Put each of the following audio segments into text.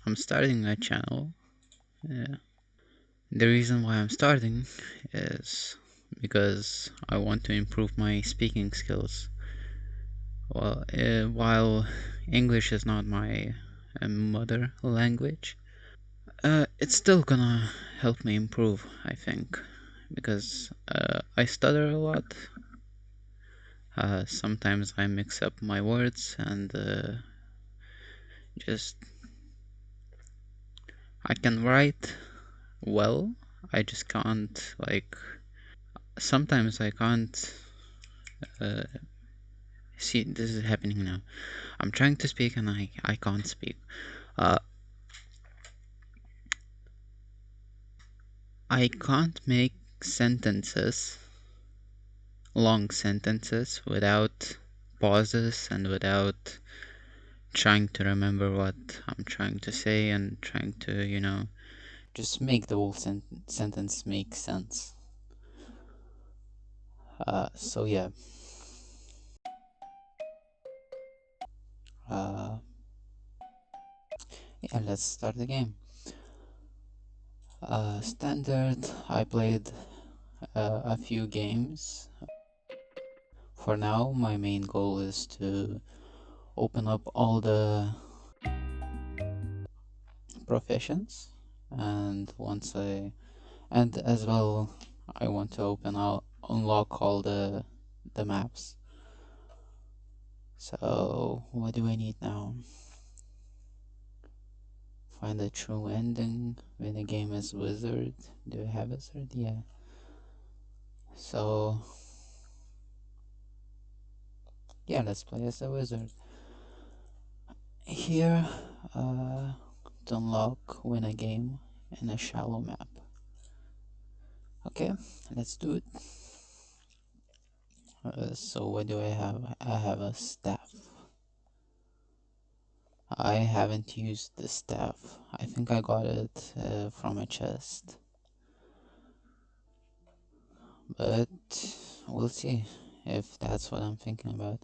I'm starting a channel. The reason why I'm starting is because I want to improve my speaking skills. Well, while English is not my mother language, it's still gonna help me improve, I think, because I stutter a lot. Sometimes I mix up my words and just I can write well. I just can't sometimes I can't uh, see. This is happening now. I'm trying to speak and I can't speak. Uh, I can't make sentences, long sentences, without pauses and without trying to remember what I'm trying to say and trying to, just make the whole sentence make sense. So yeah. Yeah, let's start the game. Standard, I played a few games. For now, my main goal is to open up all the professions, and and as well, I want to unlock all the maps. So, what do I need now? Find a true ending when the game is wizard. Do I have wizard? Yeah. So, yeah, let's play as a wizard. Here, to unlock win a game in a shallow map. Okay, let's do it. So what do I have? I have a staff. I haven't used the staff. I think I got it from a chest. But we'll see if that's what I'm thinking about.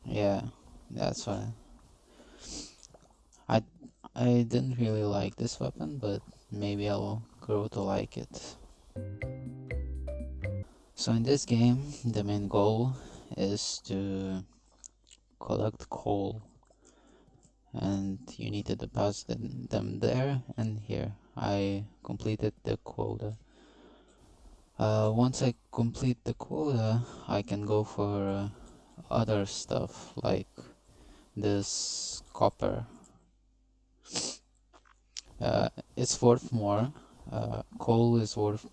Yeah, that's what I didn't really like this weapon, but maybe I'll grow to like it. So in this game, the main goal is to collect coal, and you need to deposit them there and here. I completed the quota. Once I complete the quota, I can go for other stuff like this copper. It's worth more. Coal is worth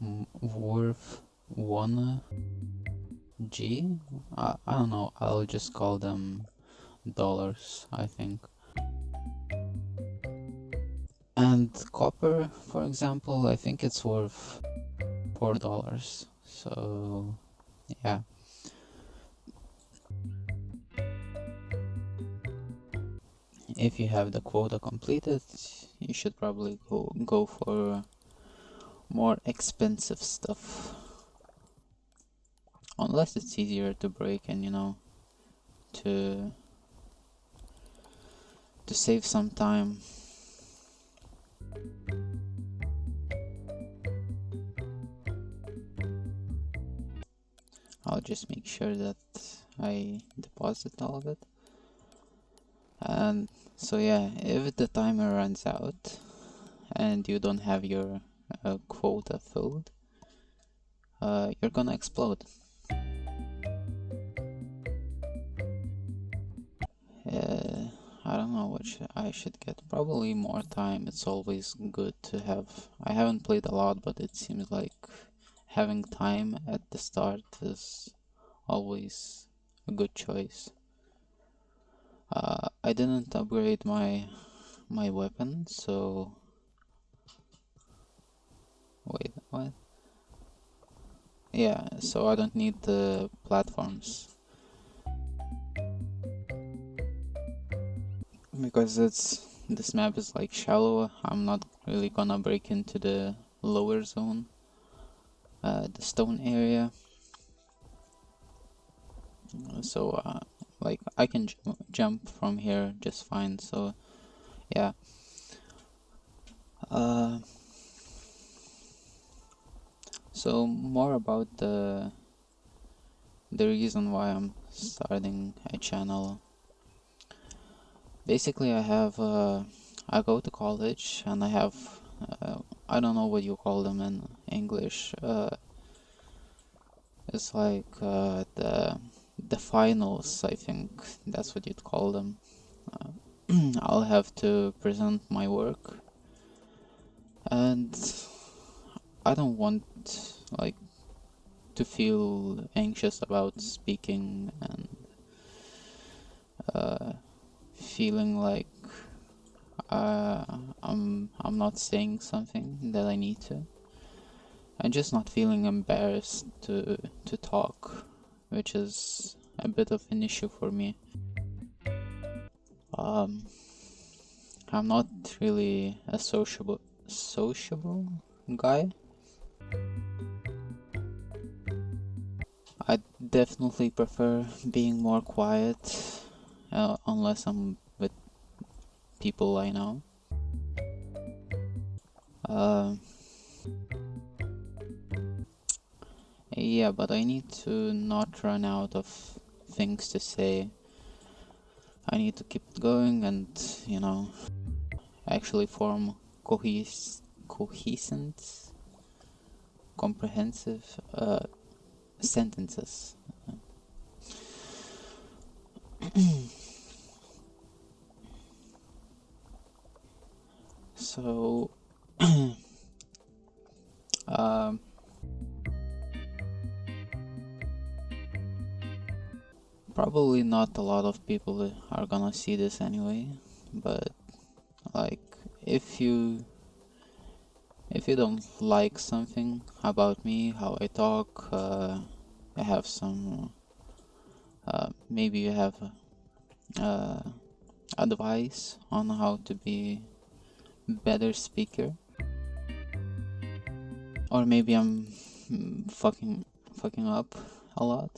1 G. I don't know. I'll just call them dollars, I think. And copper, for example, I think it's worth $4. So yeah. If you have the quota completed, you should probably go for more expensive stuff. Unless it's easier to break and to save some time. I'll just make sure that I deposit all of it. And so yeah, if the timer runs out and you don't have your quota filled, you're gonna explode. I don't know what I should get. Probably more time. It's always good to have. I haven't played a lot, but it seems like having time at the start is always a good choice. I didn't upgrade my weapon, so wait, what? Yeah, so I don't need the platforms because this map is like shallow. I'm not really gonna break into the lower zone, the stone area. So like I can jump from here just fine. So Yeah. Uh, so more about the reason why I'm starting a channel. Basically, I go to college and I have I don't know what you call them in English. It's like the finals, I think that's what you'd call them. I'll have to present my work, and I don't want like to feel anxious about speaking and feeling like uh, I'm not saying something that I need to. I'm just not feeling embarrassed to talk, which is a bit of an issue for me. Um, I'm not really a sociable guy. I definitely prefer being more quiet, unless I'm with people I know. Uh, yeah, but I need to not run out of things to say. I need to keep it going and, you know, actually form cohesive, comprehensive sentences. So, um, probably not a lot of people are gonna see this anyway, but like if you don't like something about me, how I talk, I have some maybe you have uh, advice on how to be better speaker, or maybe I'm fucking up a lot.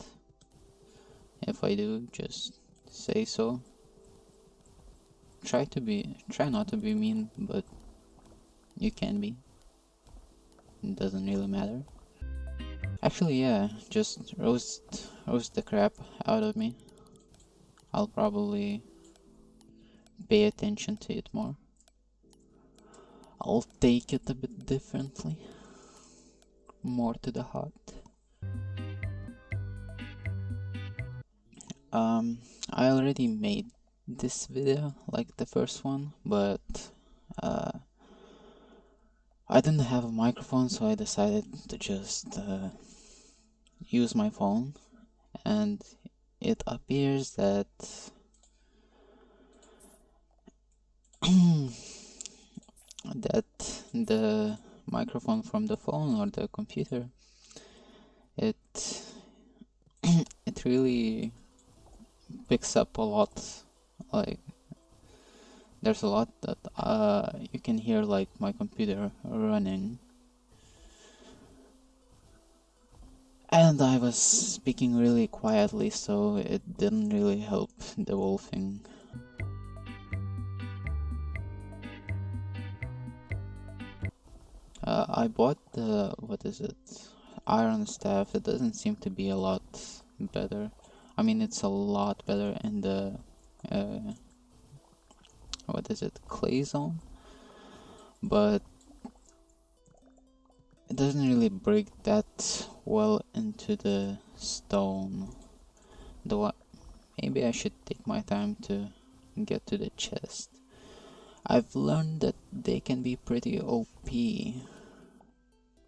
If I do, just say so. Try not to be mean, but you can be. It doesn't really matter. Actually, yeah, just roast the crap out of me. I'll probably pay attention to it more. I'll take it a bit differently, more to the heart. I already made this video, like the first one, but I didn't have a microphone, so I decided to just use my phone, and it appears that that the microphone from the phone or the computer, it it really picks up a lot. Like there's a lot that you can hear, like my computer running. And I was speaking really quietly, so it didn't really help the whole thing. I bought the, what is it, iron staff. It doesn't seem to be a lot better. I mean, it's a lot better in the, what is it, clay zone? But it doesn't really break that well into the stone. Though maybe I should take my time to get to the chest. I've learned that they can be pretty OP.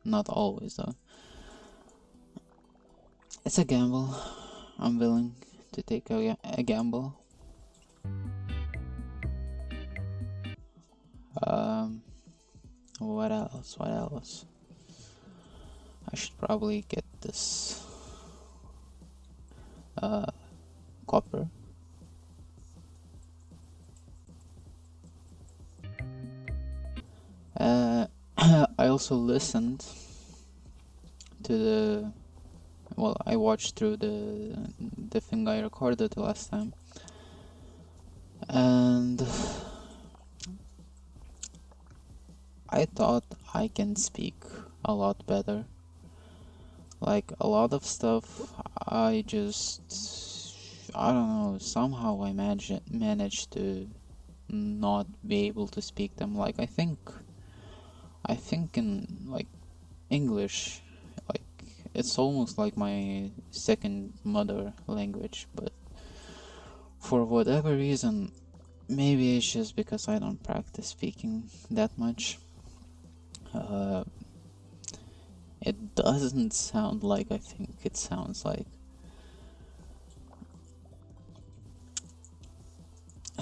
Not always though. It's a gamble. I'm willing to take a gamble. What else? What else? I should probably get this copper. I also listened to the, well, I watched through the thing I recorded last time, and I thought I can speak a lot better. Like a lot of stuff, I don't know, somehow I managed to not be able to speak them. Like I think in like English, like it's almost like my second mother language, but for whatever reason, maybe it's just because I don't practice speaking that much. Uh, it doesn't sound like I think it sounds like.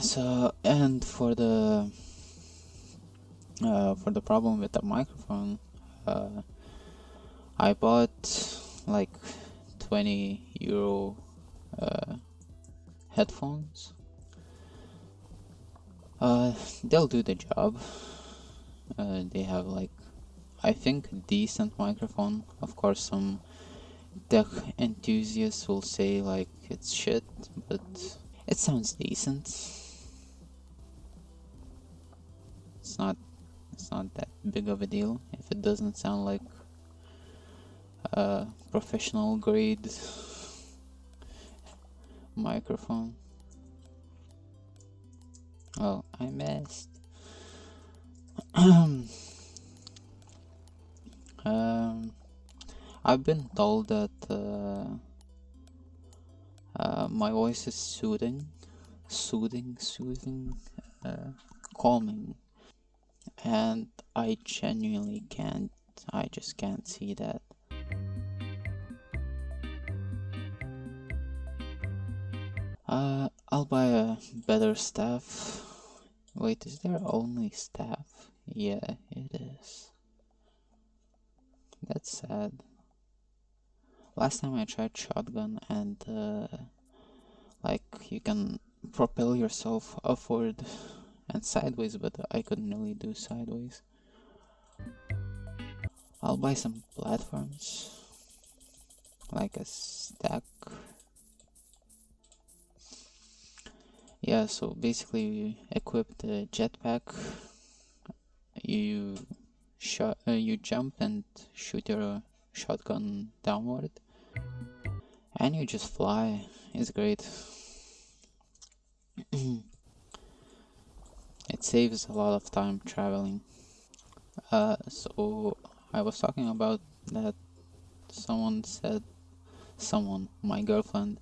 So, and for the problem with the microphone, uh, I bought like 20 euro headphones. They'll do the job. They have like, I think, a decent microphone. Of course, some tech enthusiasts will say like it's shit, but it sounds decent. It's not it's not that big of a deal if it doesn't sound like a professional grade microphone. Oh, I missed. um, I've been told that my voice is soothing, calming, and I genuinely can't. I just can't see that. I'll buy a better staff. Wait, is there only staff? Yeah, it is. That's sad. Last time I tried shotgun and like you can propel yourself upward and sideways, but I couldn't really do sideways. I'll buy some platforms, like a stack. Yeah, so basically you equip the jetpack, you you jump and shoot your shotgun downward, and you just fly. It's great. It saves a lot of time traveling. So I was talking about that my girlfriend,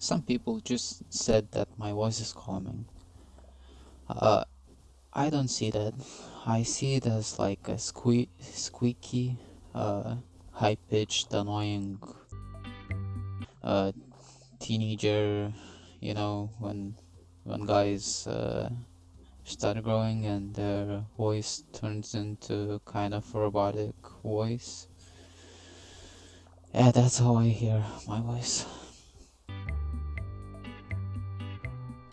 some people just said that my voice is calming. Uh, I don't see that. I see it as like a squeaky, uh, high-pitched, annoying, uh, teenager, when guys, start growing and their voice turns into kind of robotic voice. Yeah, that's how I hear my voice.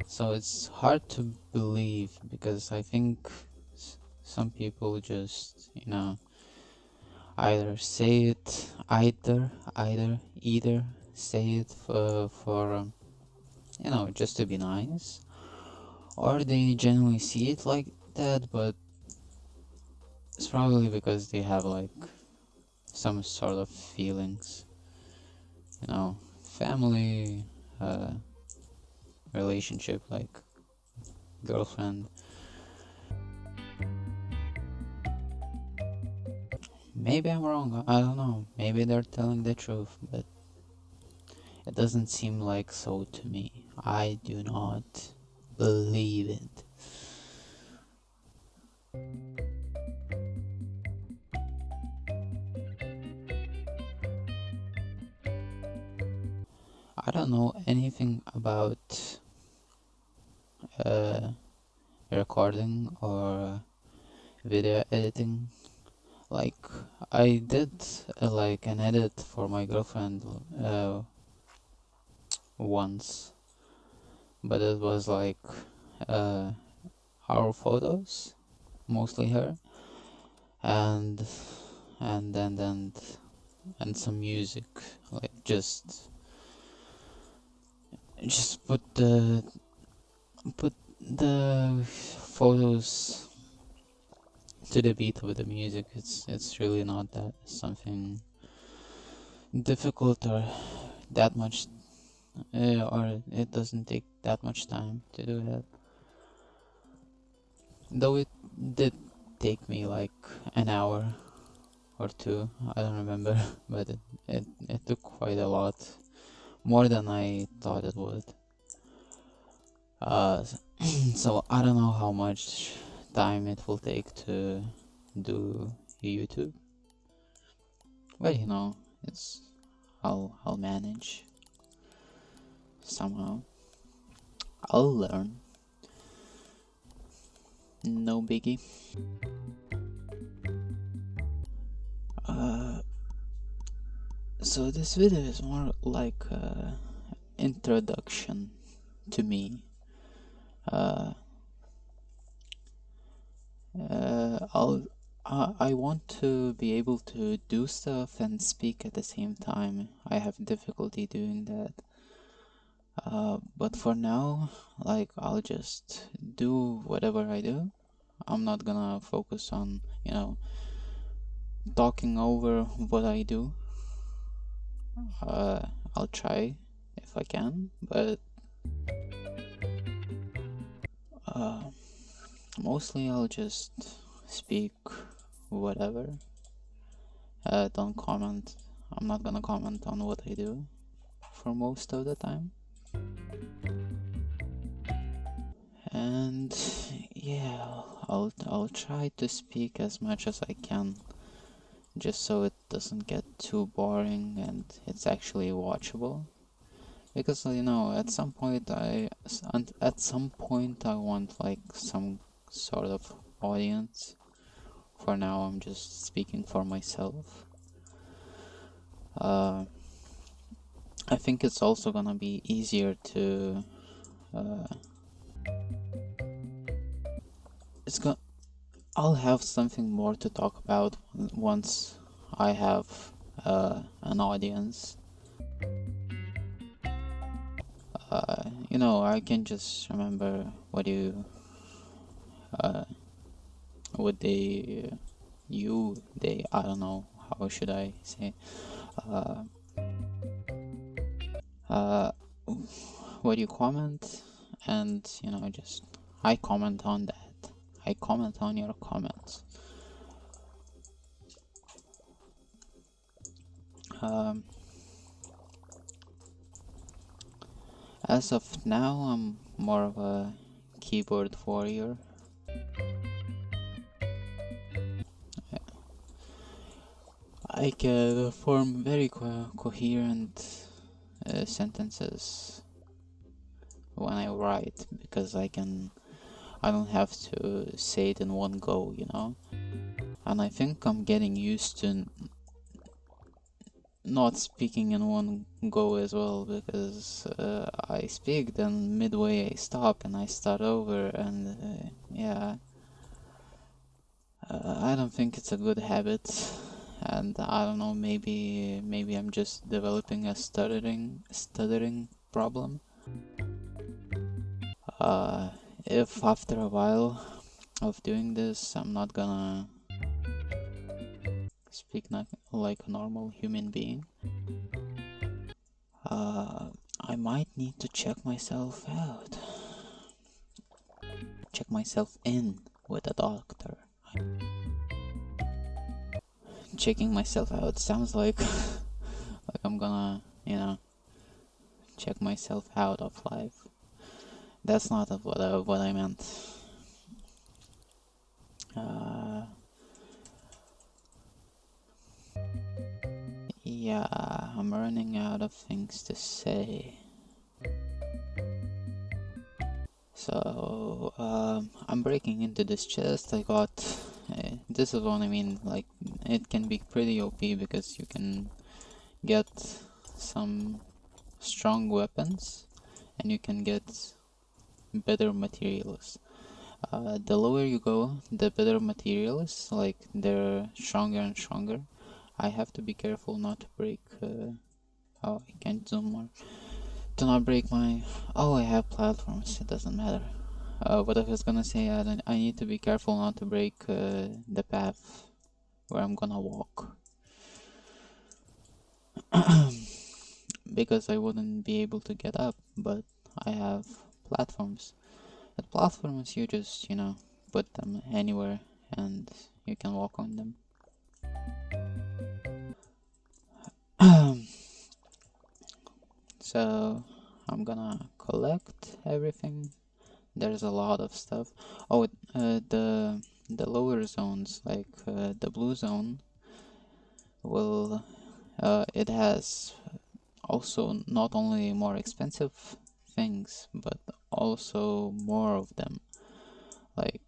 So it's hard to believe because I think some people just, either say it, either say it for just to be nice, or they genuinely see it like that, but it's probably because they have like some sort of feelings, family, uh, relationship, like girlfriend. Maybe I'm wrong, I don't know. Maybe they're telling the truth, but it doesn't seem like so to me. I do not believe it. I don't know anything about uh, recording or video editing. Like, I did like an edit for my girlfriend once, but it was like uh, our photos, mostly her, and and some music, like just put the photos to the beat of the music. It's really not that something difficult or that much, or it doesn't take that much time to do that. Though it did take me like an hour or two, I don't remember, but it took quite a lot, more than I thought it would. Uh, so I don't know how much time it will take to do YouTube, but you know, it's I'll manage somehow. I'll learn. No biggie. So this video is more like a introduction to me. I want to be able to do stuff and speak at the same time. I have difficulty doing that. But for now, like, I'll just do whatever I do. I'm not gonna focus on, talking over what I do. I'll try if I can, but mostly I'll just speak whatever. Don't comment. I'm not gonna comment on what I do for most of the time. And yeah, I'll try to speak as much as I can, just so it doesn't get too boring and it's actually watchable. Because at some point I want like some sort of audience. For now, I'm just speaking for myself. I think it's also gonna be easier to. I'll have something more to talk about once I have an audience. I can just remember what they, I don't know, how should I say, what you comment, and, just, I comment on that. I comment on your comments. As of now, I'm more of a keyboard warrior. I can form very coherent sentences when I write, because I don't have to say it in one go, And I think I'm getting used to not speaking in one go as well, because I speak, then midway I stop and I start over, and I don't think it's a good habit, and I don't know, maybe I'm just developing a stuttering problem. If after a while of doing this I'm not gonna speak like a normal human being, I might need to check myself out. Check myself in with a doctor. Checking myself out sounds like like I'm gonna, check myself out of life. That's not what I meant. Yeah, I'm running out of things to say. So, I'm breaking into this chest. I got, this is what I mean, like, it can be pretty OP because you can get some strong weapons and you can get better materials. The lower you go, the better materials, like, they're stronger and stronger. I have to be careful not to break, I can't zoom more. Do not break my, I have platforms, it doesn't matter. what I was gonna say, I need to be careful not to break the path where I'm gonna walk. Because I wouldn't be able to get up, but I have platforms. At platforms, you just, put them anywhere and you can walk on them. So I'm gonna collect everything. There's a lot of stuff. Oh, the lower zones, like the blue zone, will it has also not only more expensive things, but also more of them. Like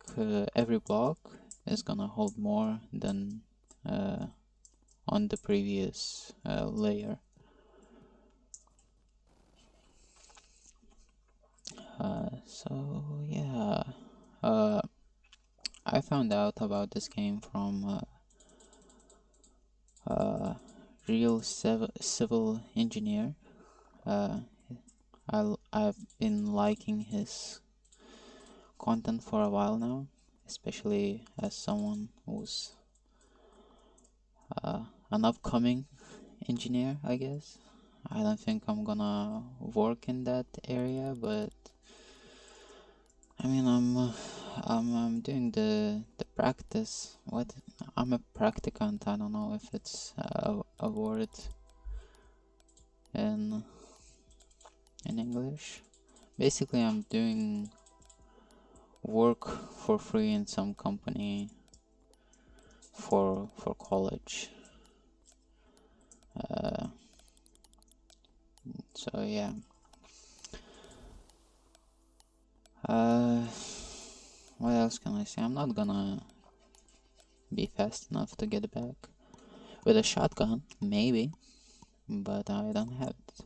every block is gonna hold more than on the previous layer. So yeah, I found out about this game from real civil engineer. I've been liking his content for a while now, especially as someone who's an upcoming engineer, I guess. I don't think I'm gonna work in that area, but I mean, I'm doing the practice. What? I'm a practicant. I don't know if it's a word in English. Basically, I'm doing work for free in some company for college. So yeah. What else can I say? I'm not gonna be fast enough to get back. With a shotgun, maybe, but I don't have it.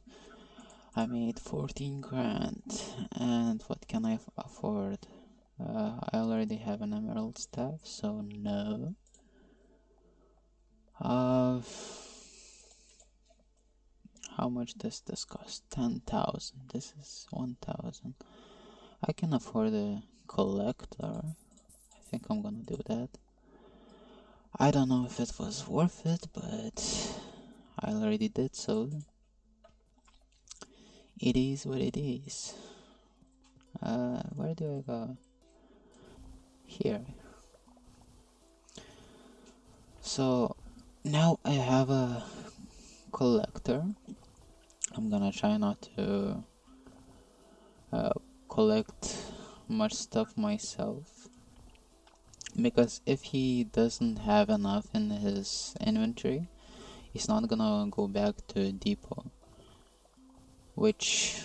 I made 14 grand, and what can I afford? I already have an emerald staff, so no. How much does this cost? 10,000. This is 1,000. I can afford a collector. I think I'm gonna do that. I don't know if it was worth it, but I already did so. It is what it is. Where do I go? Here. So now I have a collector. I'm gonna try not to collect much stuff myself, because if he doesn't have enough in his inventory, he's not gonna go back to depot, which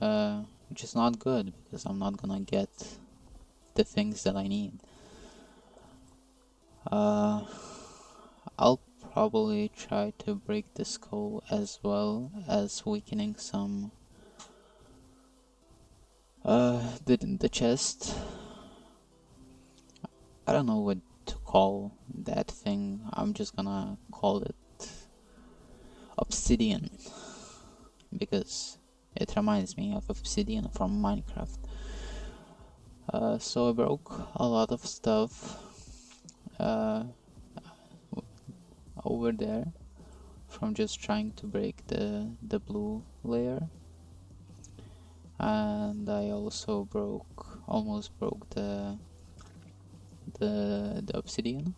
is not good, because I'm not gonna get the things that I need. I'll probably try to break the skull as well as weakening some the chest. I don't know what to call that thing. I'm just gonna call it obsidian, because it reminds me of obsidian from Minecraft. So I broke a lot of stuff over there from just trying to break the blue layer, and I also almost broke the obsidian.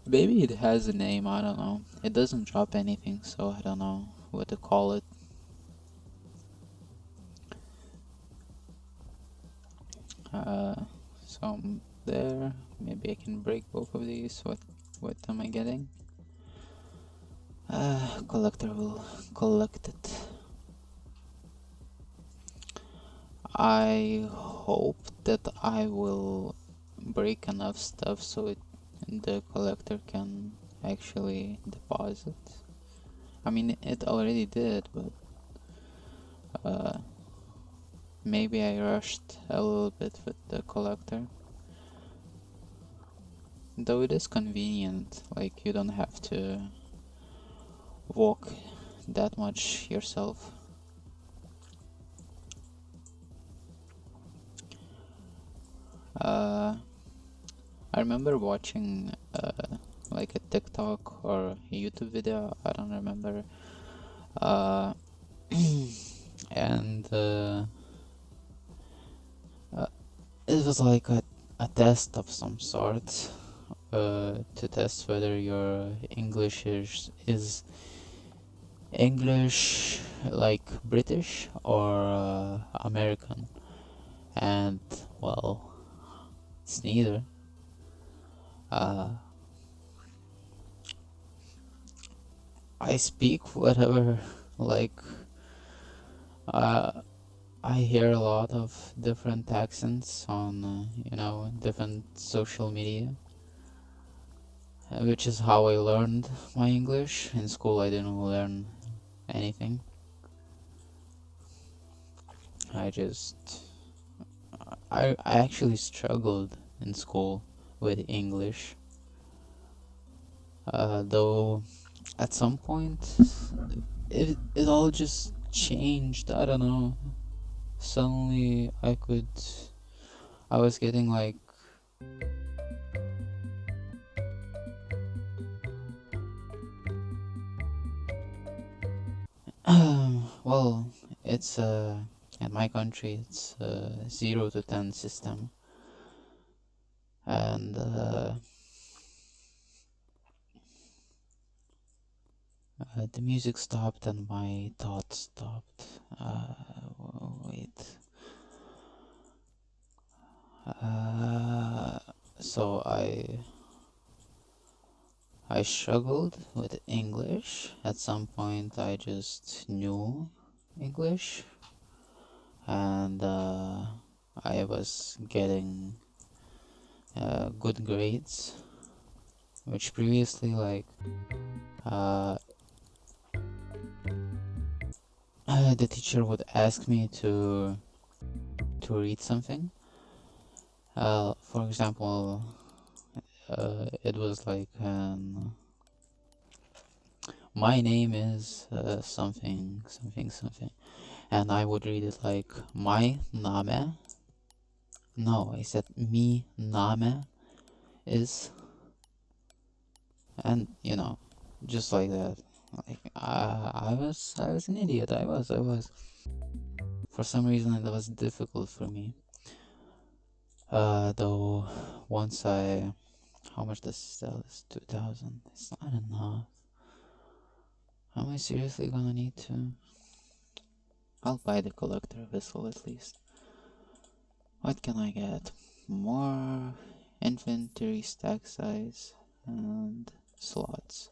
Maybe it has a name, I don't know. It doesn't drop anything, so I don't know what to call it. So I'm there. Maybe I can break both of these. What am I getting? Collector will collect it. I hope that I will break enough stuff so the collector can actually deposit. I mean, it already did, but maybe I rushed a little bit with the collector. Though it is convenient, like you don't have to walk that much yourself. I remember watching like a TikTok or a YouTube video, I don't remember, and it was like a test of some sort, to test whether your English is English like British or American, and well, it's neither. I speak whatever, like, uh, I hear a lot of different accents on, different social media, which is how I learned my English. In school, I didn't learn anything. I actually struggled in school with English, though at some point it all just changed. I don't know. Suddenly I was getting like well, it's in my country it's 0 to 10 system, and the music stopped and my thoughts stopped. Wait. So I struggled with English. At some point, I just knew English, and I was getting good grades, which previously, like, uh, the teacher would ask me to read something. For example, it was like my name is something something something, and I would read it like my name. No, I said mi name is, and just like that. Like I was an idiot. I was. For some reason, it was difficult for me. Though once how much does it sell? Is 2,000. It's not enough. Am I seriously gonna need to? I'll buy the collector vessel at least. What can I get? More inventory, stack size, and slots.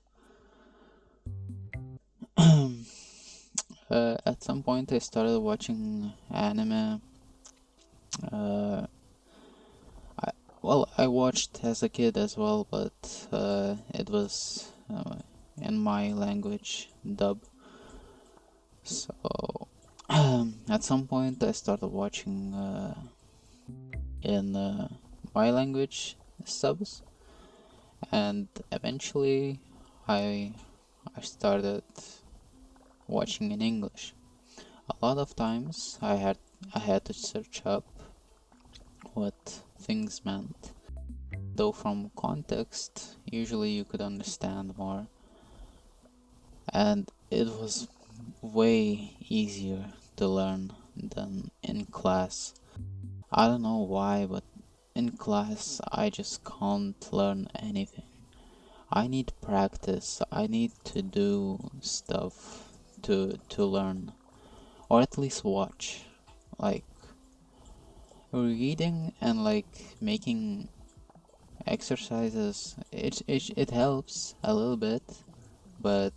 At some point, I started watching anime. Uh, I watched as a kid as well, but it was in my language dub. So at some point, I started watching in my language subs, and eventually, I started watching in English. A lot of times, I had to search up what things meant, though from context, usually you could understand more, and it was way easier to learn than in class. I don't know why, but in class I just can't learn anything. I need practice. I need to do stuff to learn, or at least watch. Like reading and like making exercises, it helps a little bit, but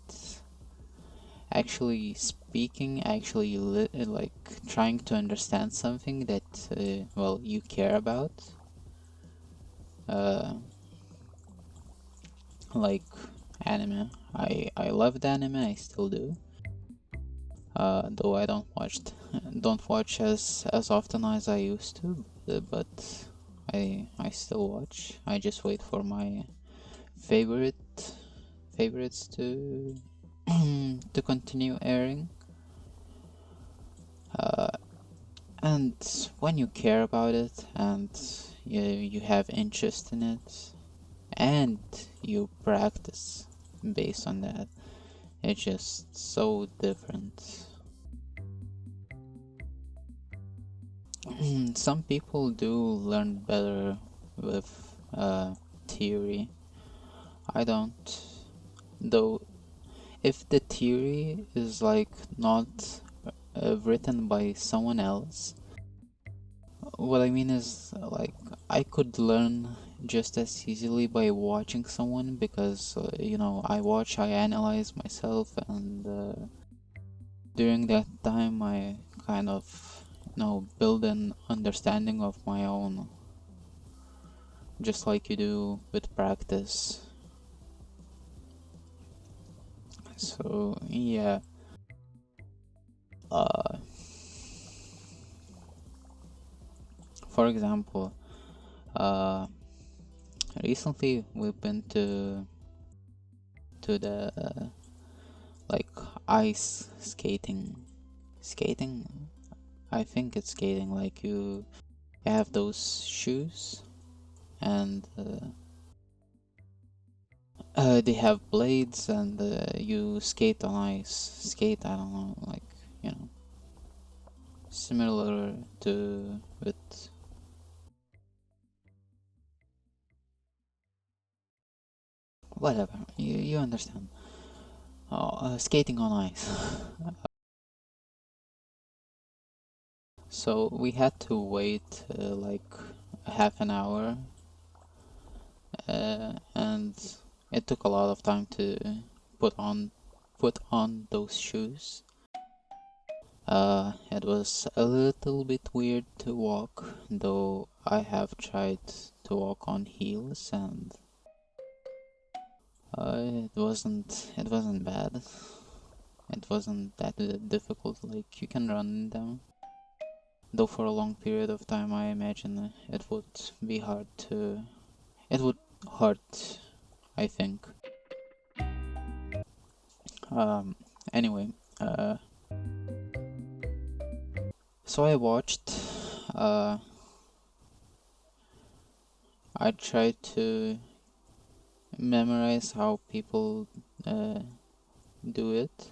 actually speaking, actually like trying to understand something that you care about, uh, like anime. I loved anime. I still do. Though I don't watch as often as I used to, but I still watch. I just wait for my favorite favorites to to continue airing. And when you care about it and you have interest in it and you practice based on that, it's just so different. Some people do learn better with theory. I don't. Though, if the theory is like not written by someone else, what I mean is like I could learn just as easily by watching someone because I watch, I analyze myself, and during that time I kind of build an understanding of my own, just like you do with practice. So yeah, uh, for example, uh, recently we've been to the like ice skating. I think it's skating. Like you have those shoes, and they have blades, and you skate on ice. Skate, I don't know, like you know, similar to with whatever. You understand? Skating on ice. So we had to wait like half an hour, and it took a lot of time to put on put on those shoes. It was a little bit weird to walk, though I have tried to walk on heels, and it wasn't bad. It wasn't that difficult. Like you can run them, though for a long period of time I imagine it would be hard to. It would hurt, I think. Um. Anyway, uh, so I watched. Uh, I tried to memorize how people do it.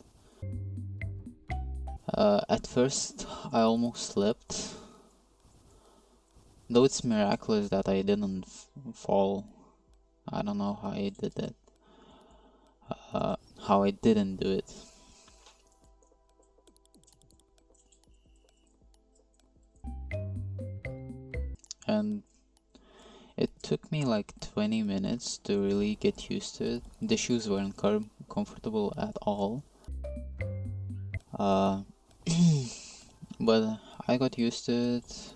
At first, I almost slipped, though it's miraculous that I didn't fall. I don't know how I did it. How I didn't do it. And it took me like 20 minutes to really get used to it. The shoes weren't comfortable at all. Uh, but I got used to it.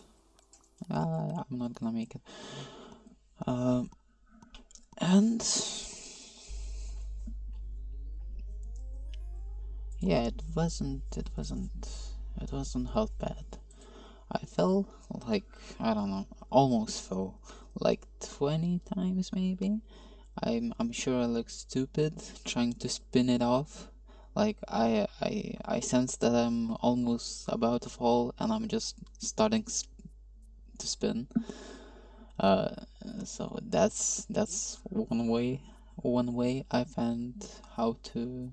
I'm not gonna make it. And yeah, it wasn't half bad. I fell like, I don't know, almost fell like 20 times maybe. I'm sure I look stupid trying to spin it off. Like I sense that I'm almost about to fall and I'm just starting to spin. Uh, so that's one way I found how to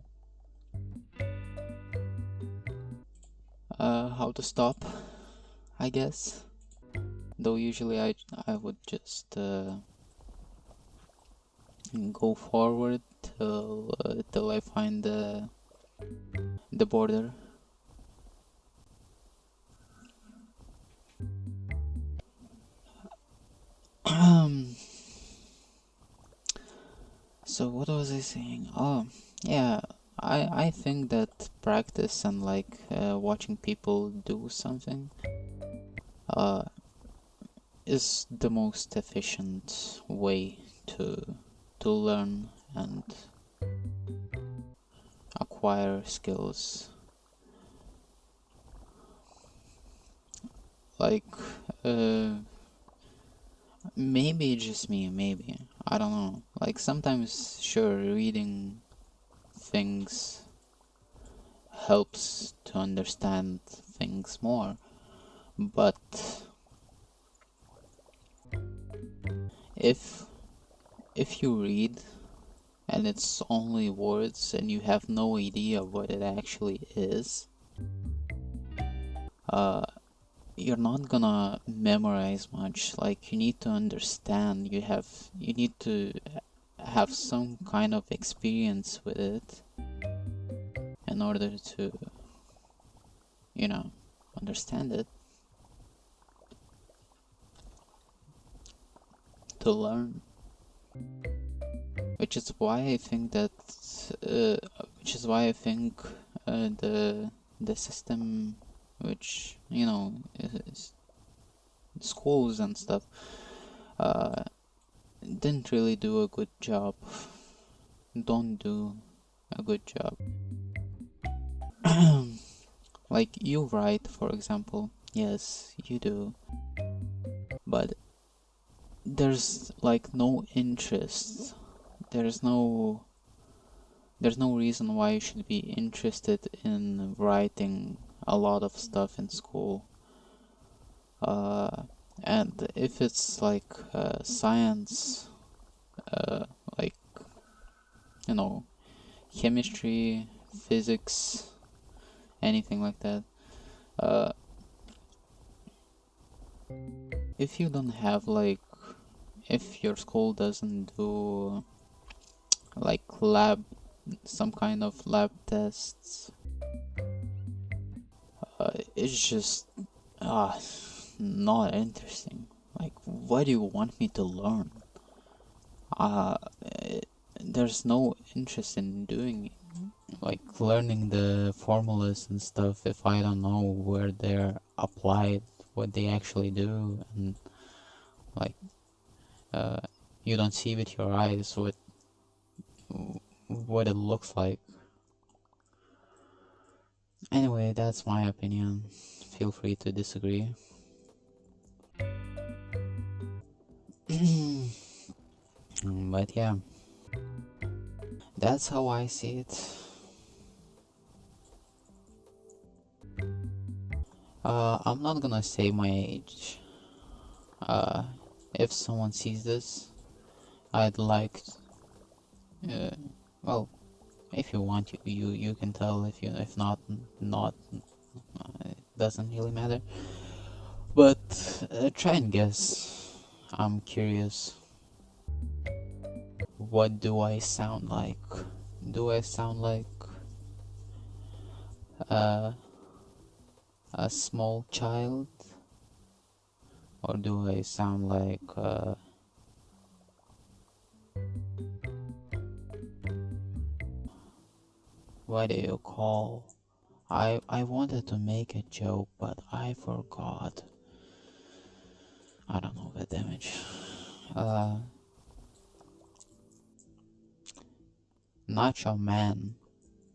stop, I guess. Though usually I would just go forward till I find the border. So what was I saying? Oh, yeah. I think that practice and like watching people do something uh is the most efficient way to learn and acquire skills. Like uh maybe just me, maybe. I don't know. Like sometimes sure reading things helps to understand things more. But if you read and it's only words and you have no idea what it actually is, you're not gonna memorize much. Like, you need to understand, you need to have some kind of experience with it in order to, understand it, to learn. Which is why I think that, the system, which, is schools and stuff, didn't really do a good job. Don't do a good job. Like, you write, for example. Yes, you do. But there's like no interest. There's no reason why you should be interested in writing a lot of stuff in school. And if it's like science, like, chemistry, physics, anything like that, if you don't have if your school doesn't do like some kind of lab tests, it's just not interesting. Like, what do you want me to learn? There's no interest in doing it. Like, learning the formulas and stuff if I don't know where they're applied, what they actually do, and like, you don't see with your eyes what it looks like. Anyway, that's my opinion. Feel free to disagree. But yeah, that's how I see it. I'm not gonna say my age. If someone sees this, I'd like, well, if you want, you can tell. If not, it doesn't really matter. But try and guess. I'm curious. What do I sound like? Do I sound like a small child, or do I sound like what do you call? I wanted to make a joke, but I forgot. I don't know the damage. Nacho Man,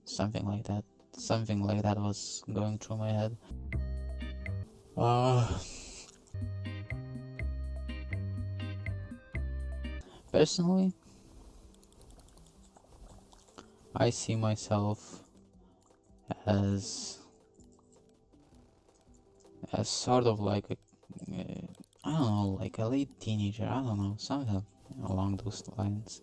something like that. Something like that was going through my head. Personally, I see myself as sort of like I don't know, like a late teenager. I don't know, something along those lines.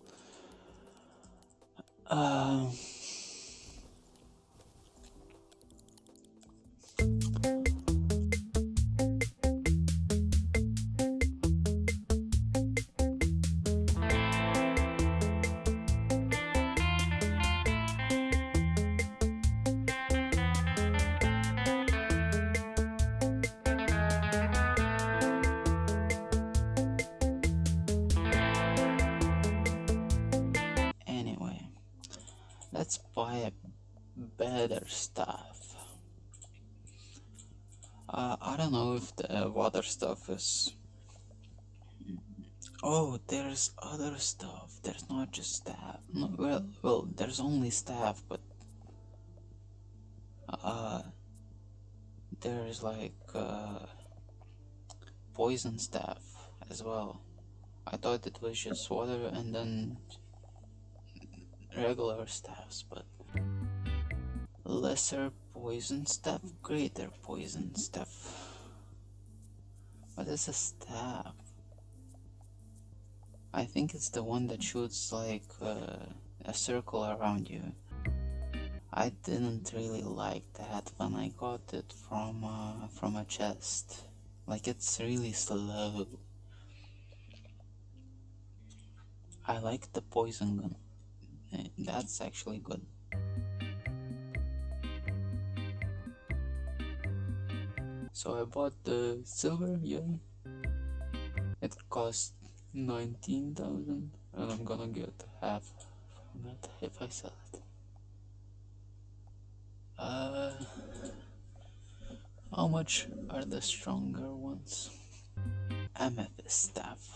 Anyway, let's buy a better stuff. I don't know if the water stuff is... Oh, there's other stuff. There's not just staff. No, well, there's only staff, but there's like poison staff as well. I thought it was just water and then regular staffs, but lesser poison staff, greater poison staff. What is a staff? I think it's the one that shoots like a circle around you. I didn't really like that when I got it from a chest. Like, it's really slow. I like the poison gun. That's actually good. So I bought the silver, yeah. It cost 19,000 and I'm gonna get half from it if I sell it. How much are the stronger ones? Amethyst staff.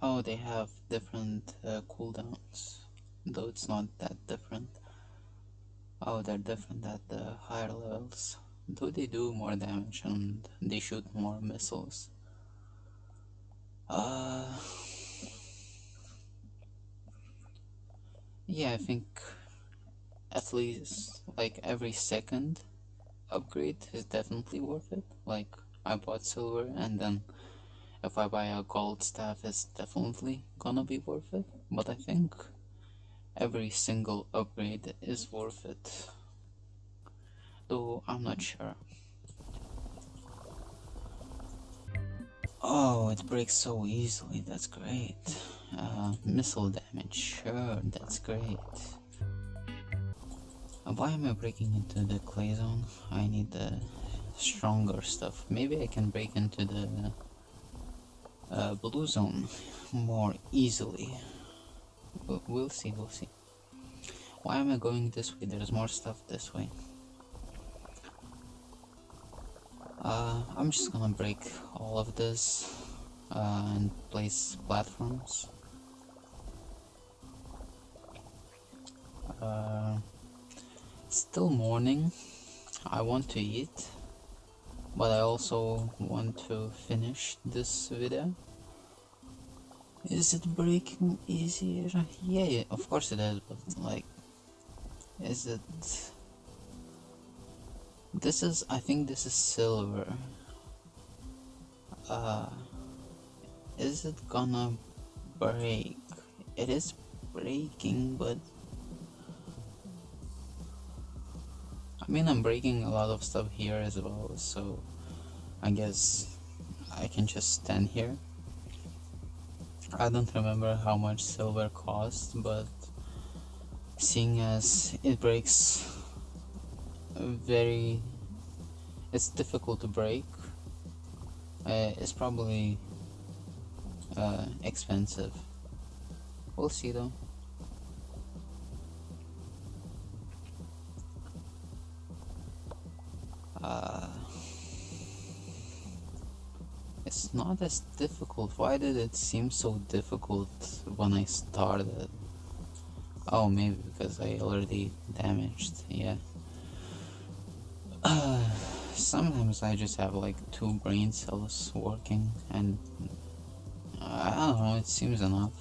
Oh, they have different cooldowns, though it's not that different. Oh, they're different at the higher levels. Though they do more damage and they shoot more missiles. Yeah, I think at least like every second upgrade is definitely worth it. Like, I bought silver, and then if I buy a gold staff, it's definitely gonna be worth it. But I think every single upgrade is worth it, though I'm not sure. Oh, it breaks so easily, that's great. Missile damage, sure, that's great. Why am I breaking into the clay zone? I need the stronger stuff. Maybe I can break into the blue zone more easily. We'll see, we'll see. Why am I going this way? There's more stuff this way. I'm just gonna break all of this and place platforms. It's still morning. I want to eat, but I also want to finish this video. Is it breaking easier? Yeah, of course it is, but like, is it... This is, I think this is silver. Is it gonna break? It is breaking, but I mean, I'm breaking a lot of stuff here as well, so I guess I can just stand here. I don't remember how much silver costs, but seeing as it breaks it's difficult to break, it's probably expensive. We'll see though. It's not as difficult. Why did it seem so difficult when I started? Oh, maybe because I already damaged, yeah. Sometimes I just have like 2 brain cells working, and I don't know, it seems enough.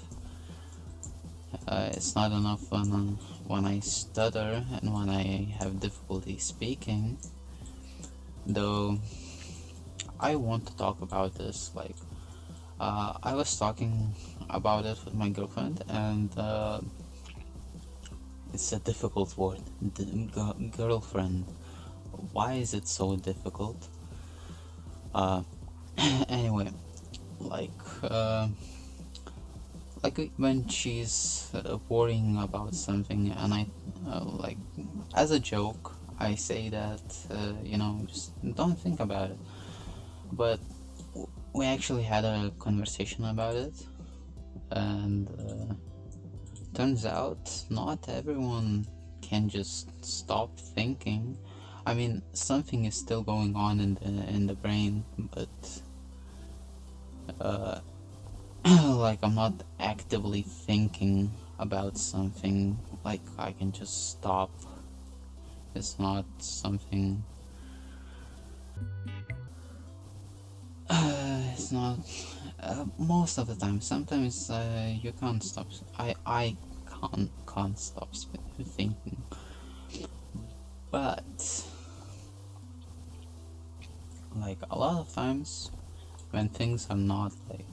It's not enough when I stutter and when I have difficulty speaking, though. I want to talk about this. Like, I was talking about it with my girlfriend, and it's a difficult word. Girlfriend. Why is it so difficult? Anyway, like when she's worrying about something, and I like, as a joke, I say that you know, just don't think about it. But we actually had a conversation about it, and turns out not everyone can just stop thinking. I mean, something is still going on in the brain, but like, I'm not actively thinking about something. Like, I can just stop. It's not something. It's not most of the time. Sometimes you can't stop. I can't stop thinking. But like a lot of times when things are not like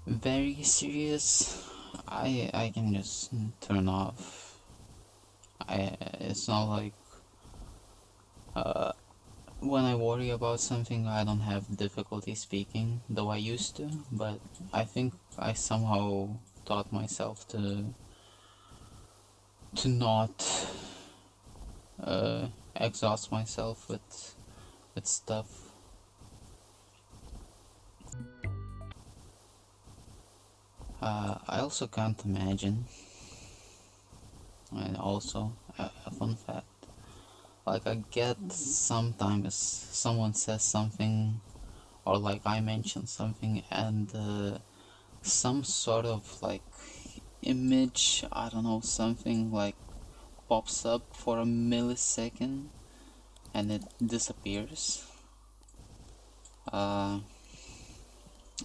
very serious, I can just turn off. It's not like when I worry about something, I don't have difficulty speaking, though I used to, but I think I somehow taught myself to not exhaust myself with stuff. I also can't imagine, and also a fun fact. Like I get sometimes someone says something, or like I mention something, and some sort of like image, I don't know, something like pops up for a millisecond and it disappears.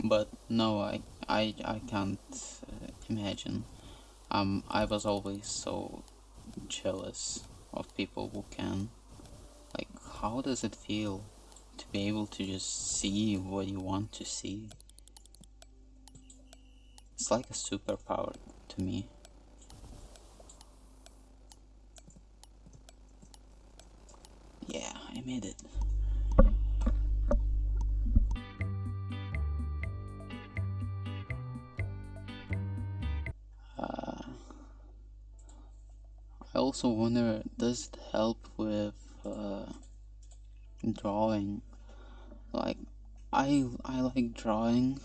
But no, I can't imagine. I was always so jealous of people who can. Like, how does it feel to be able to just see what you want to see? It's like a superpower to me. Yeah, I made it. I also wonder, does it help with drawing? Like, I like drawing.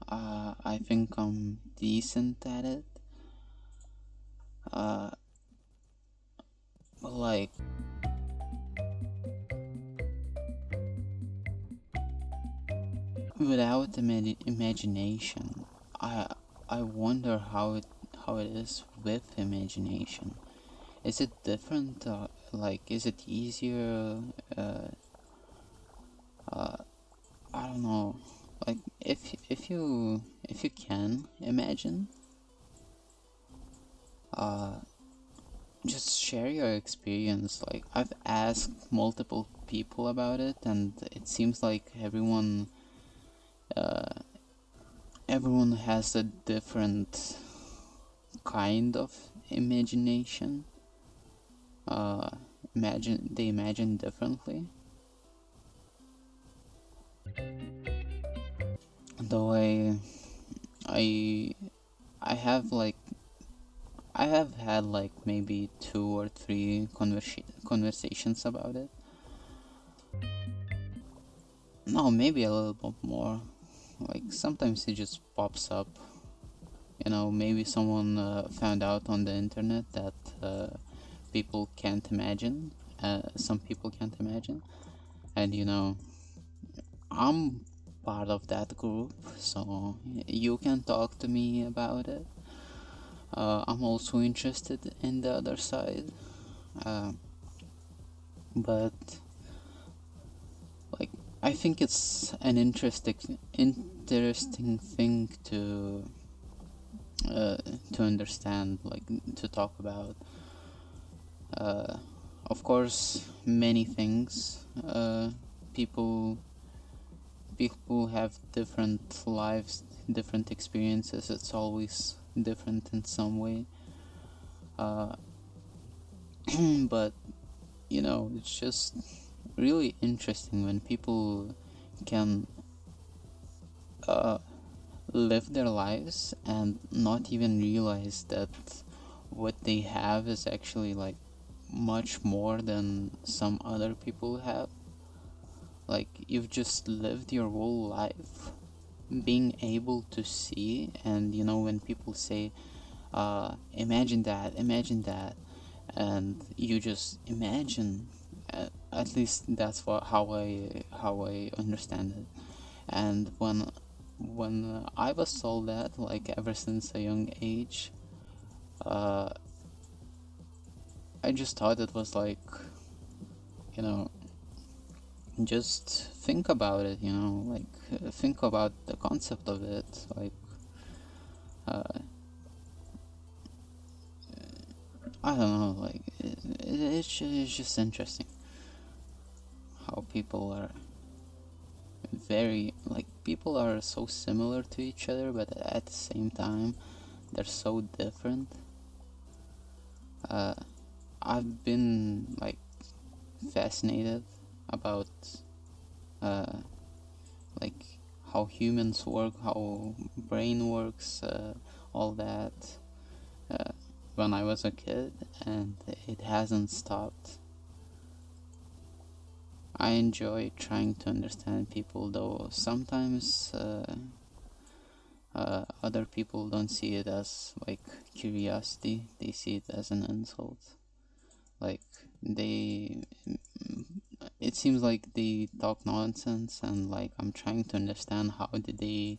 I think I'm decent at it. But like, without imagination, I wonder how it is with imagination. Is it different? Like, is it easier? I don't know. Like, if you can imagine, just share your experience. Like, I've asked multiple people about it, and it seems like everyone has a different kind of imagination. They imagine differently. Though I I have like I have had like maybe 2 or 3 conversations about it. No, maybe a little bit more. Like sometimes it just pops up. Maybe someone found out on the internet that people can't imagine. Some people can't imagine, and I'm part of that group, so you can talk to me about it. I'm also interested in the other side, uh, but like I think it's an interesting thing to understand, like to talk about. Of course, many things. People people have different lives, different experiences. It's always different in some way. But it's just really interesting when people can live their lives and not even realize that what they have is actually like much more than some other people have. Like, you've just lived your whole life being able to see, and when people say imagine that, and you just imagine, at least that's how I understand it. And when I was told that, like ever since a young age, I just thought it was like, you know just think about it, like think about the concept of it, like I don't know, like it's just interesting how people are people are so similar to each other, but at the same time they're so different. uh, I've been like fascinated about uh, like how humans work, how brain works, all that, uh, when I was a kid, and it hasn't stopped. I enjoy trying to understand people, though sometimes other people don't see it as like curiosity, they see it as an insult. Like, they, it seems like they talk nonsense, and like I'm trying to understand how did they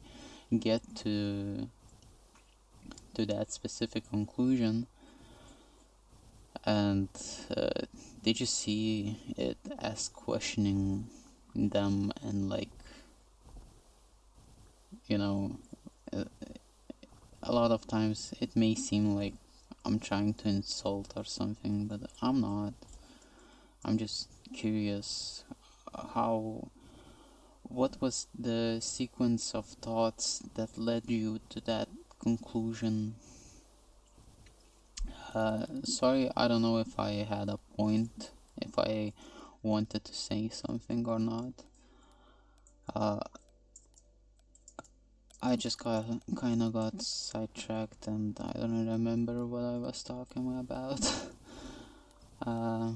get to that specific conclusion, and uh, they just see it as questioning them, and like, you know, uh, a lot of times it may seem like I'm trying to insult or something, but I'm not. I'm just curious how what was the sequence of thoughts that led you to that conclusion. Sorry, I don't know if I had a point, if I wanted to say something or not. Uh, I just kind of got sidetracked, and I don't remember what I was talking about. uh,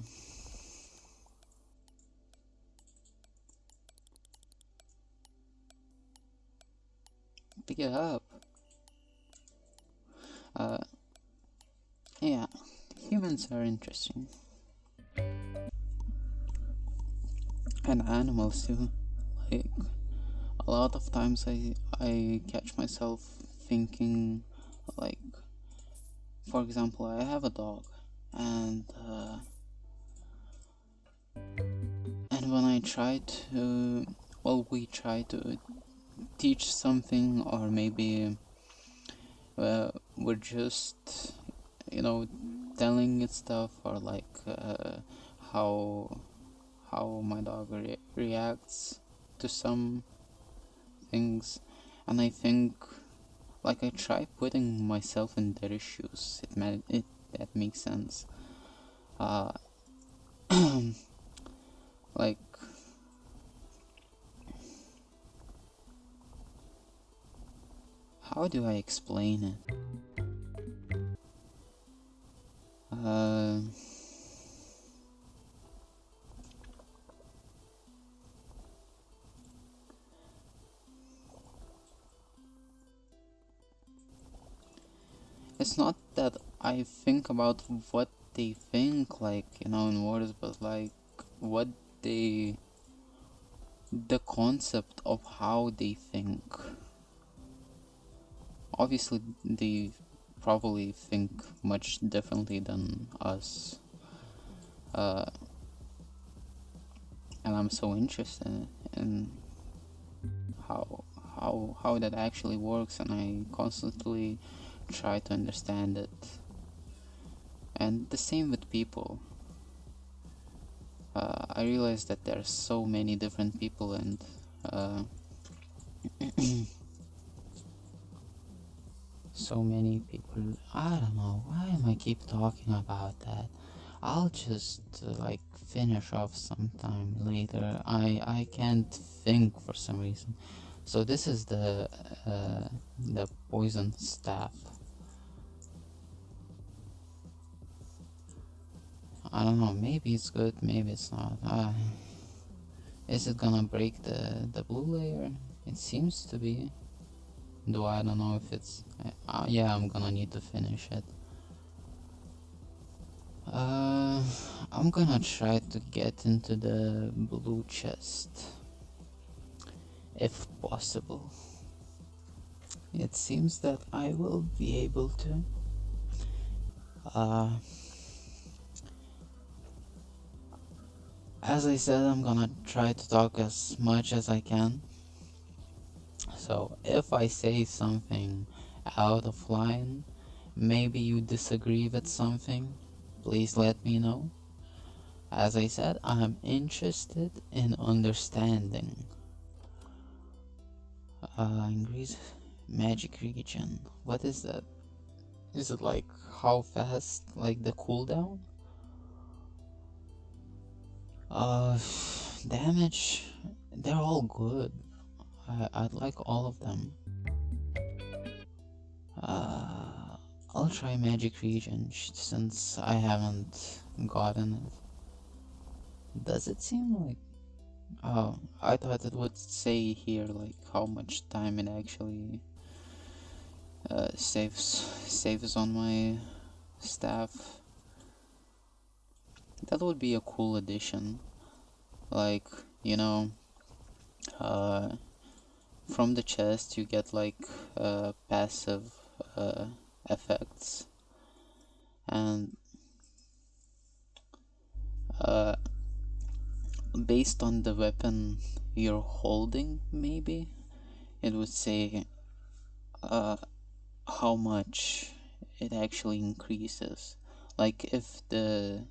Pick it up. Uh, yeah, humans are interesting, and animals too. Like, a lot of times I catch myself thinking, like, for example, I have a dog, and when I try to, we try to teach something, or maybe we're just, you know, telling it stuff, or like how my dog reacts to some things, and I think, like, I try putting myself in their shoes. It that makes sense. Uh, like, how do I explain it? Uh, it's not that I think about what they think, like, in words, but like what they, the concept of how they think. Obviously, they probably think much differently than us. Uh, and I'm so interested in how how that actually works, and I constantly try to understand it. And the same with people. I realize that there are so many different people, and uh, so many people. I don't know why am I keep talking about that. I'll just like finish off sometime later. I can't think for some reason. So this is the poison staff. I don't know. Maybe it's good. Maybe it's not. Is it gonna break the blue layer? It seems to be. Though I don't know if it's. Yeah, I'm gonna need to finish it. Uh, I'm gonna try to get into the blue chest, if possible. It seems that I will be able to. Uh, as I said, I'm gonna try to talk as much as I can. So if I say something out of line, maybe you disagree with something, please let me know. As I said, I'm interested in understanding. Increase magic regen. What is that? Is it like how fast, like the cooldown? Uh, Damage. They're all good. I'd like all of them. I'll try magic regen since I haven't gotten it. Does it seem like? Oh, I thought it would say here like how much time it actually saves on my staff. That would be a cool addition. Like, you know, uh, from the chest you get like passive effects, and uh, based on the weapon you're holding, maybe it would say how much it actually increases. Like if the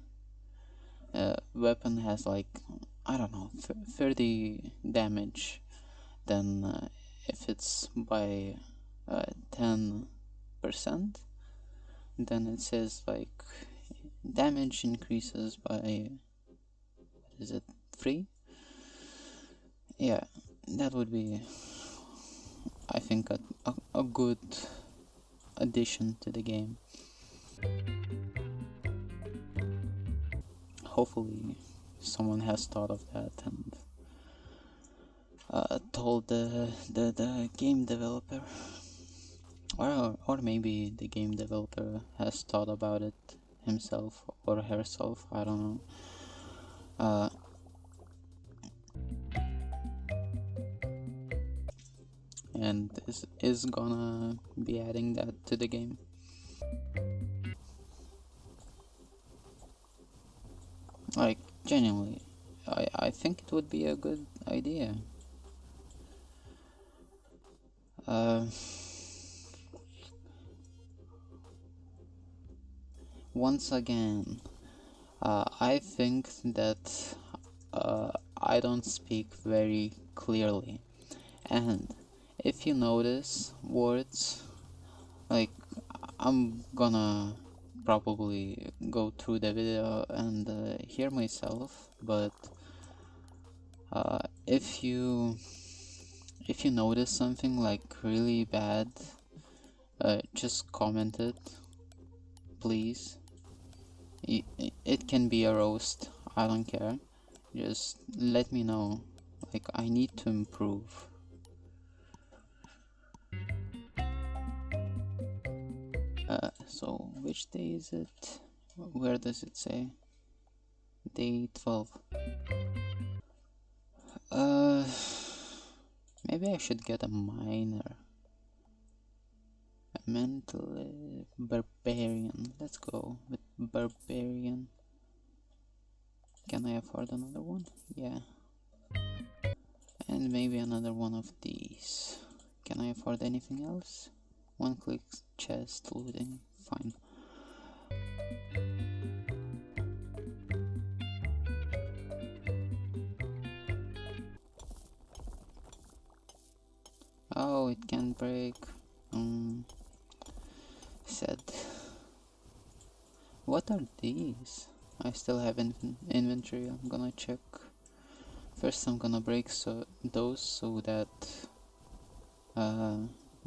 weapon has like, I don't know, 30 damage, then if it's by 10%, then it says like damage increases by, what is it, 3? Yeah, that would be, I think, a good addition to the game. Hopefully someone has thought of that and told the game developer, or maybe the game developer has thought about it himself or herself, I don't know. And is gonna be adding that to the game. Like, genuinely, I think it would be a good idea. Once again, I think that I don't speak very clearly, and if you notice words, like, I'm gonna probably go through the video and hear myself, but if you notice something like really bad, just comment it, please. It can be a roast, I don't care. Just let me know. Like, I need to improve. So which day is it? Where does it say? Day 12. Maybe I should get a minor. A mental barbarian. Let's go with barbarian. Can I afford another one? Yeah. And maybe another one of these. Can I afford anything else? One click chest looting. Fine. Oh, it can break. Sad. What are these? I still have inventory. I'm gonna check. First, I'm gonna break those so that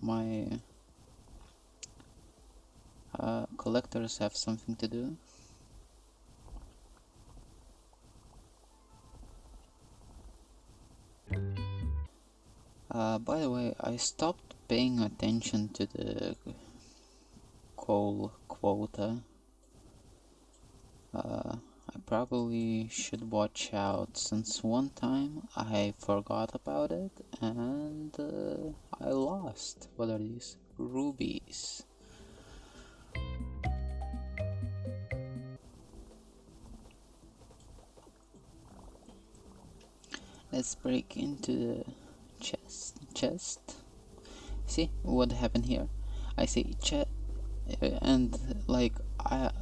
my collectors have something to do. By the way, I stopped paying attention to the coal quota. I probably should watch out, since one time I forgot about it and I lost. What are these? Rubies. Let's break into the chest. See what happened here? I say chest, and like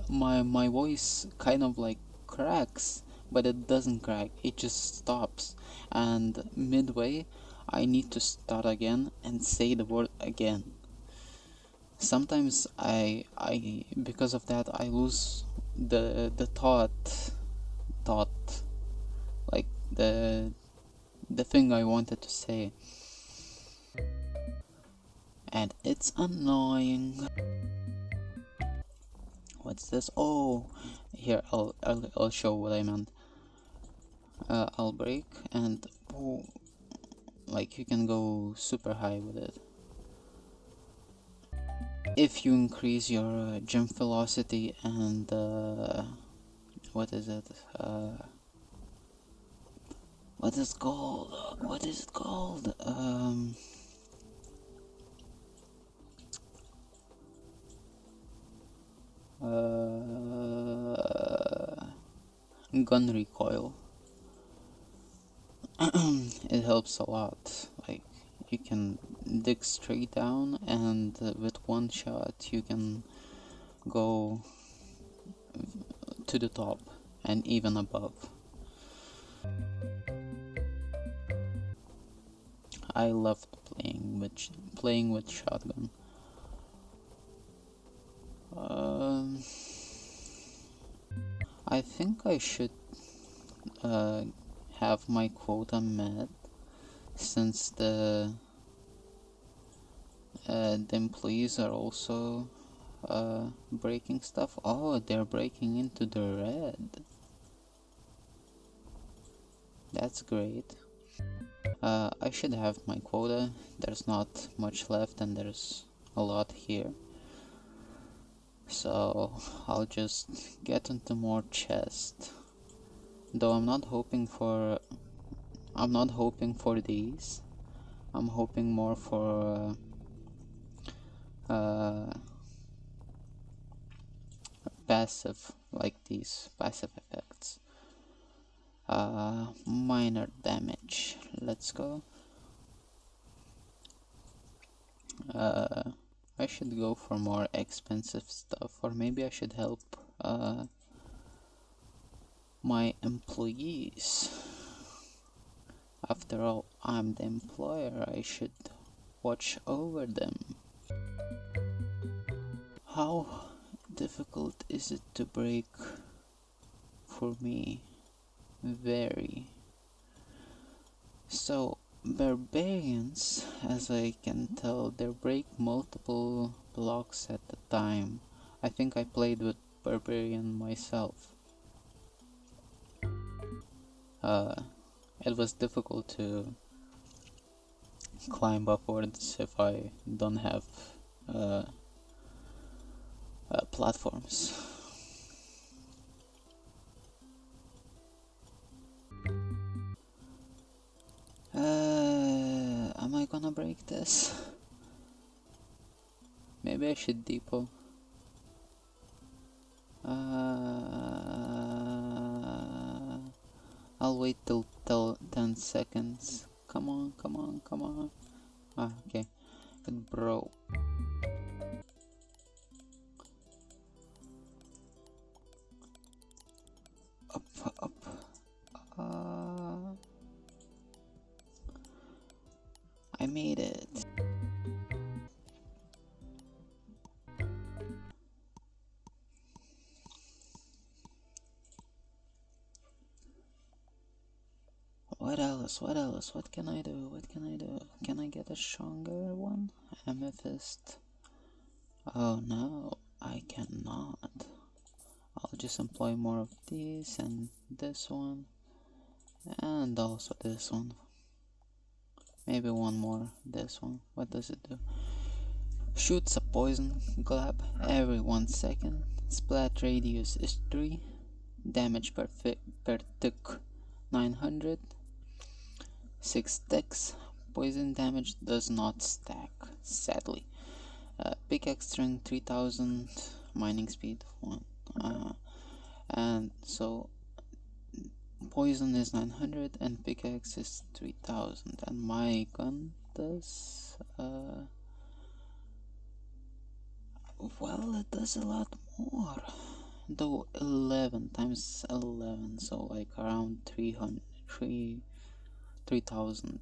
my voice kind of like cracks, but it doesn't crack, it just stops, and midway I need to start again and say the word again. Sometimes I because of that I lose the thought, like the thing I wanted to say, and it's annoying. What's this? Oh, here, I'll show what I meant. I'll break, and oh, like you can go super high with it. If you increase your jump velocity and what is it? What is it called? What is it called? Gun recoil. It helps a lot. Like you can dig straight down, and with one shot you can go to the top and even above. I loved playing with shotgun. I think I should have my quota met, since the employees are also breaking stuff. Oh, they're breaking into the red. That's great. I should have my quota. There's not much left, and there's a lot here. So I'll just get into more chest. Though I'm not hoping for these. I'm hoping more for passive, like these passive effects. Minor damage. Let's go. I should go for more expensive stuff, or maybe I should help my employees. After all, I'm the employer, I should watch over them. How difficult is it to break for me? Very. So, barbarians, as I can tell, they break multiple blocks at a time. I think I played with barbarian myself. It was difficult to climb upwards if I don't have platforms. Am I gonna break this? Maybe I should depot. I'll wait till 10 seconds. Come on, come on, come on. Okay. It broke. Up. I made it. What else? What else? What can I do? What can I do? Can I get a stronger one? Amethyst. Oh no, I cannot. I'll just employ more of these, and this one, and also this one. Maybe one more. This one. What does it do? Shoots a poison glab every 1 second. Splat radius is 3. Damage per tick 900. 6 ticks. Poison damage does not stack, sadly. Pickaxe strength 3000. Mining speed 1. And so poison is 900 and pickaxe is 3000, and my gun does well, it does a lot What? Though 11 times 11, so like around 3,000.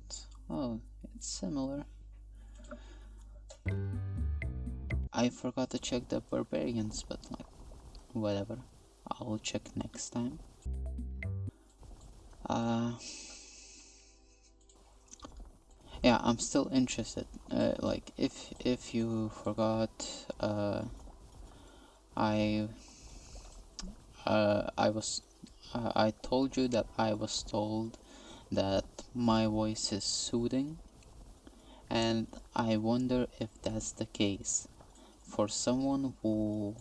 Oh, it's similar. I forgot to check the barbarians, but like, whatever. I'll check next time. Yeah, I'm still interested. Like, if you forgot, I I told you that I was told that my voice is soothing, and I wonder if that's the case for someone who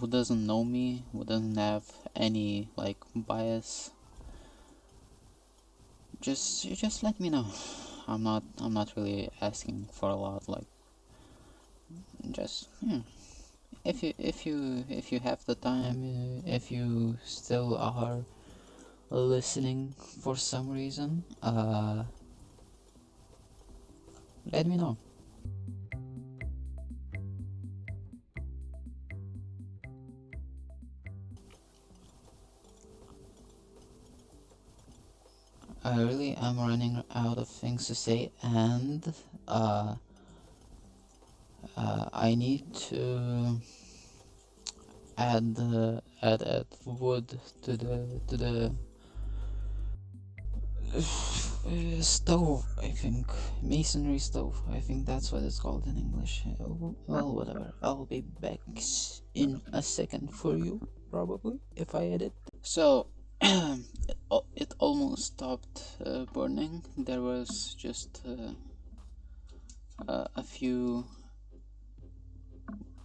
doesn't know me, who doesn't have any like bias. Just let me know. I'm not really asking for a lot. Like, just if you have the time, if you still are listening for some reason, let me know. I really am running out of things to say, and I need to add wood to the stove. I think masonry stove. I think that's what it's called in English. Well, whatever. I'll be back in a second for you, probably, if I edit. So it almost stopped burning. There was just a few,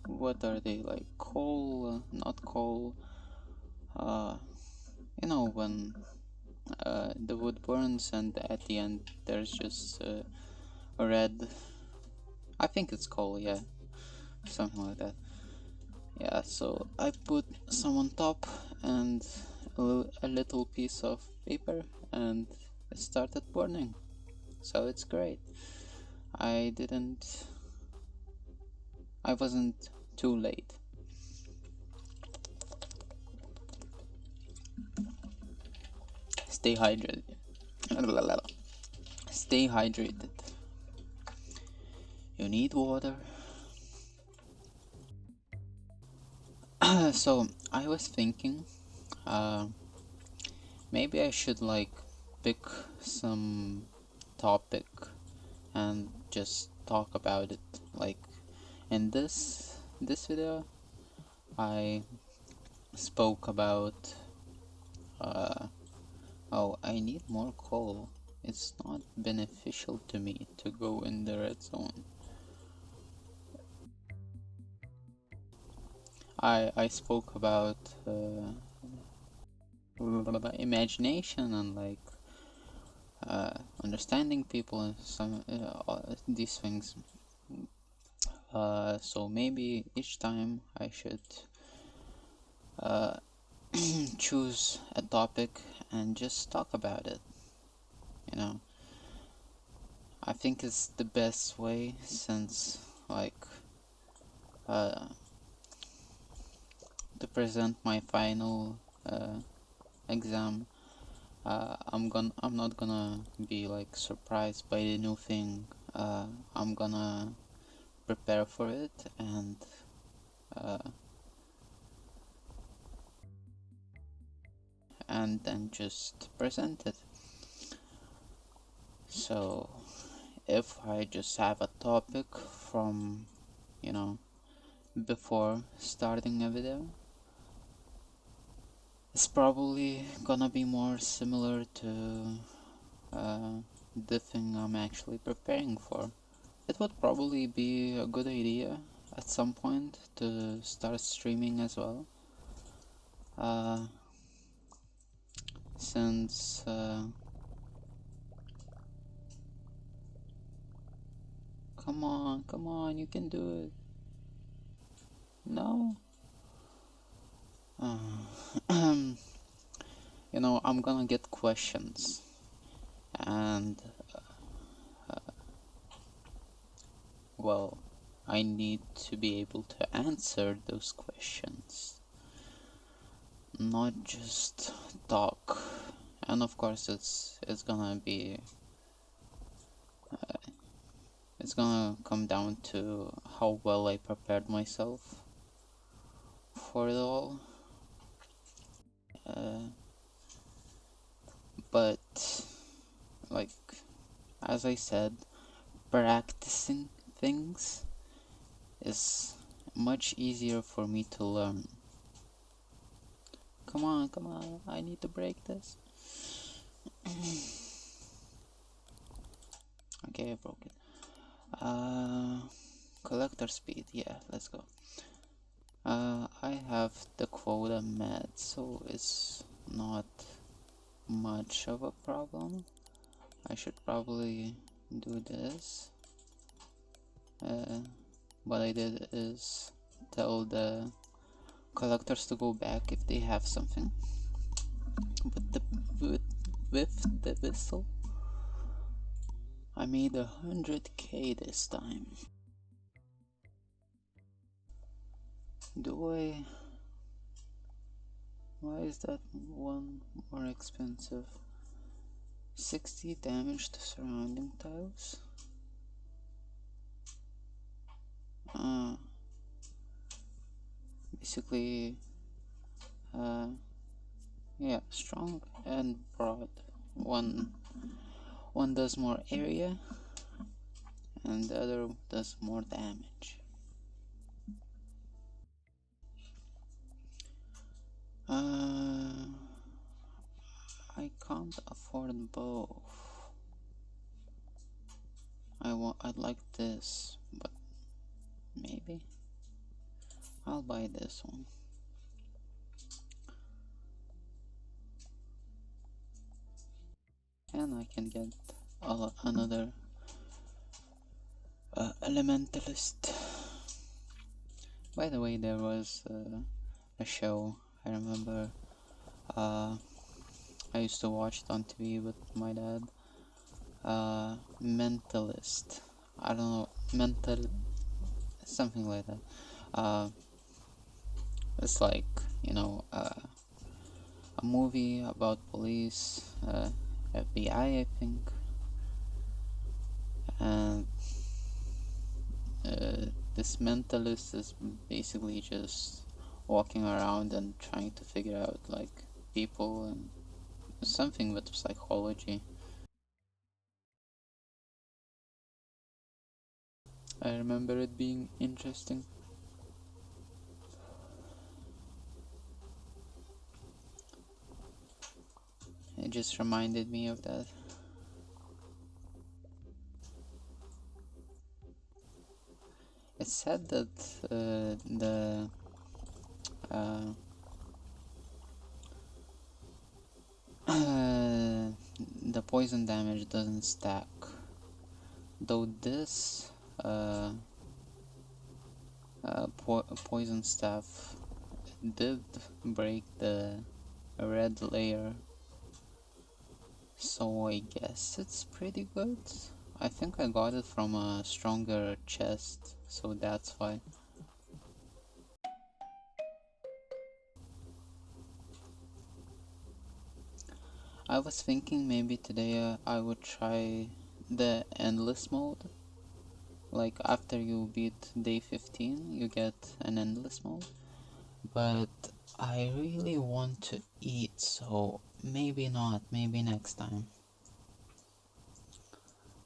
what are they, like coal, not coal, you know, when the wood burns and at the end there's just a red, I think it's coal, yeah, something like that. Yeah, so I put some on top and a little piece of paper, and it started burning. So it's great. I didn't I wasn't too late. Stay hydrated. Stay hydrated. You need water. So I was thinking, maybe I should like pick some topic and just talk about it. Like in this video, I spoke about oh, I need more coal. It's not beneficial to me to go in the red zone. I spoke about imagination and like understanding people and some these things. So maybe each time I should choose a topic and just talk about it. You know, I think it's the best way, since like to present my final exam. I'm not gonna be like surprised by the new thing. I'm gonna prepare for it uh, and then just present it. So if I just have a topic from, you know, before starting a video, it's probably gonna be more similar to the thing I'm actually preparing for. It would probably be a good idea at some point to start streaming as well. Since come on, you can do it. No? You know, I'm gonna get questions, and well, I need to be able to answer those questions, not just talk. And of course, it's gonna be it's gonna come down to how well I prepared myself for it all. But like as I said, practicing things is much easier for me to learn. Come on, I need to break this. Okay, I broke it. Collector speed, yeah, let's go. I have the quota met, so it's not much of a problem. I should probably do this. What I did is tell the collectors to go back if they have something. With the whistle, I made 100k this time. Why is that one more expensive? 60 damage to surrounding tiles? Basically, yeah, strong and broad. One does more area, and the other does more damage. I can't afford both. I'd like this, but maybe I'll buy this one. And I can get another elementalist. By the way, there was a show I remember. I used to watch it on TV with my dad. Mentalist. I don't know, something like that. It's like, you know, a movie about police, FBI, I think. And this mentalist is basically just walking around and trying to figure out like people and something with psychology. I remember it being interesting. It just reminded me of that. It's said that the poison damage doesn't stack, though this poison staff did break the red layer, so I guess it's pretty good. I think I got it from a stronger chest, so that's why. I was thinking maybe today I would try the endless mode. Like after you beat day 15, you get an endless mode. But I really want to eat, so maybe not, maybe next time.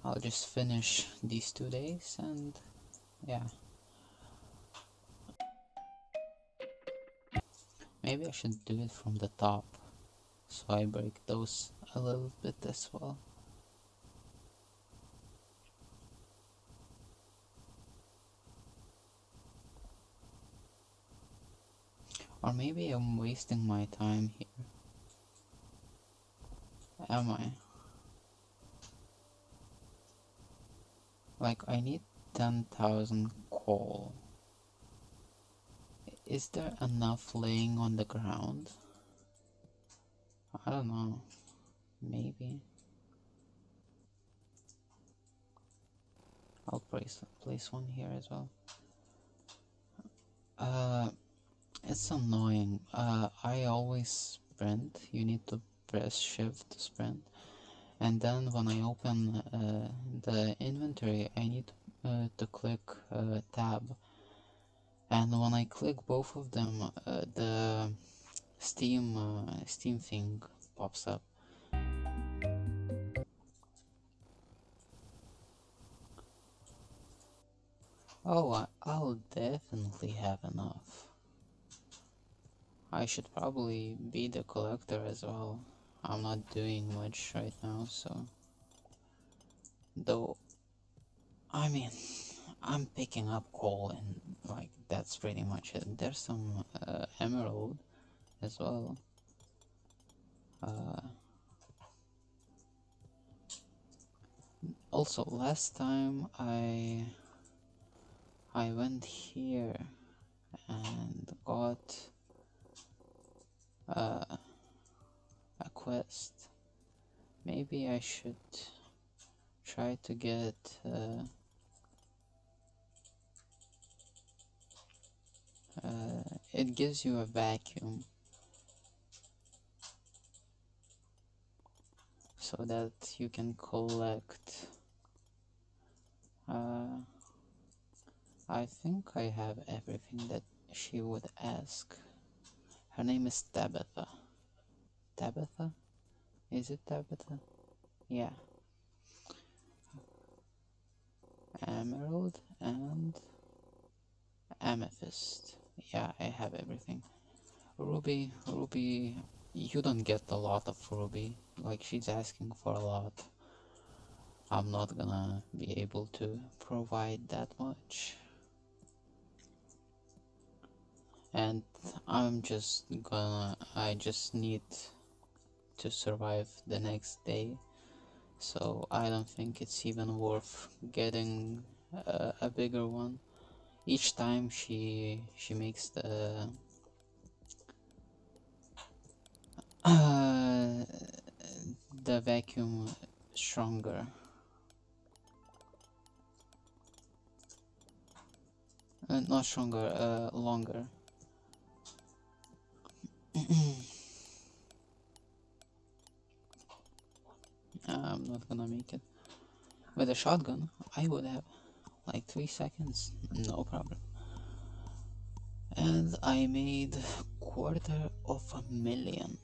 I'll just finish these 2 days and yeah. Maybe I should do it from the top, so I break those a little bit as well. Or maybe I'm wasting my time here. Am I? Like, I need 10,000 coal. Is there enough laying on the ground? I don't know. Maybe. I'll place one here as well. It's annoying. I always sprint. You need to press shift to sprint. And then when I open the inventory, I need to click tab. And when I click both of them, the Steam thing pops up. Oh, I'll definitely have enough. I should probably be the collector as well. I'm not doing much right now, so... Though, I mean, I'm picking up coal and, like, that's pretty much it. There's some emerald as well. Also, last time I went here and got a quest. Maybe I should try to get it gives you a vacuum so that you can collect. I think I have everything that she would ask. Her name is Tabitha. Tabitha? Is it Tabitha? Yeah. Emerald and amethyst. Yeah, I have everything. Ruby, you don't get a lot of Ruby. Like, she's asking for a lot. I'm not gonna be able to provide that much. And I just need to survive the next day. So I don't think it's even worth getting a bigger one. Each time she makes the vacuum stronger. Not stronger, longer. I'm not gonna make it. With a shotgun, I would have like 3 seconds, no problem. And I made $250,000.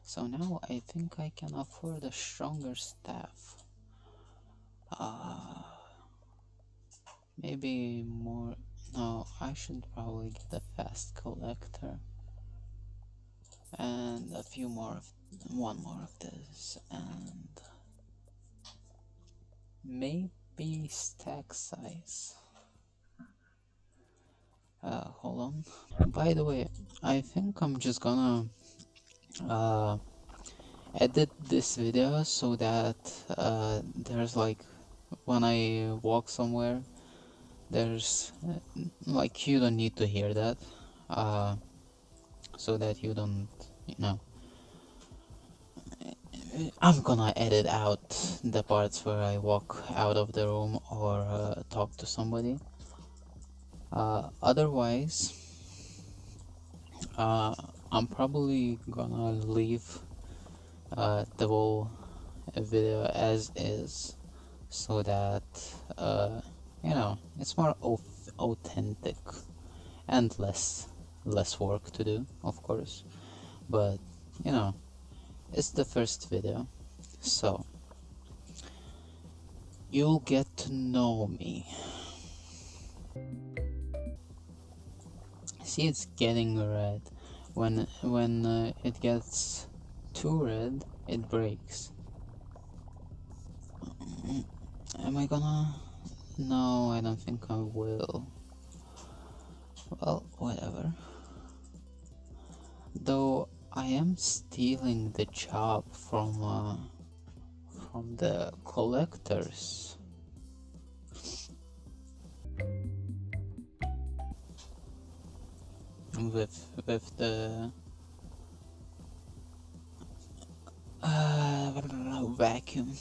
So now I think I can afford a stronger staff. Maybe more. No, I should probably get a fast collector. And a few more one more of this, and maybe stack size. Hold on. By the way, I think I'm just gonna edit this video so that there's like, when I walk somewhere, there's like, you don't need to hear that, so that you don't, you know, I'm gonna edit out the parts where I walk out of the room or talk to somebody. Otherwise, I'm probably gonna leave the whole video as is, so that you know, it's more authentic and less work to do, of course. But you know, it's the first video, so you'll get to know me. See, it's getting red. When it gets too red, it breaks. Am I gonna? No, I don't think I will. Well, whatever. Though I am stealing the job from the collectors. With the vacuum.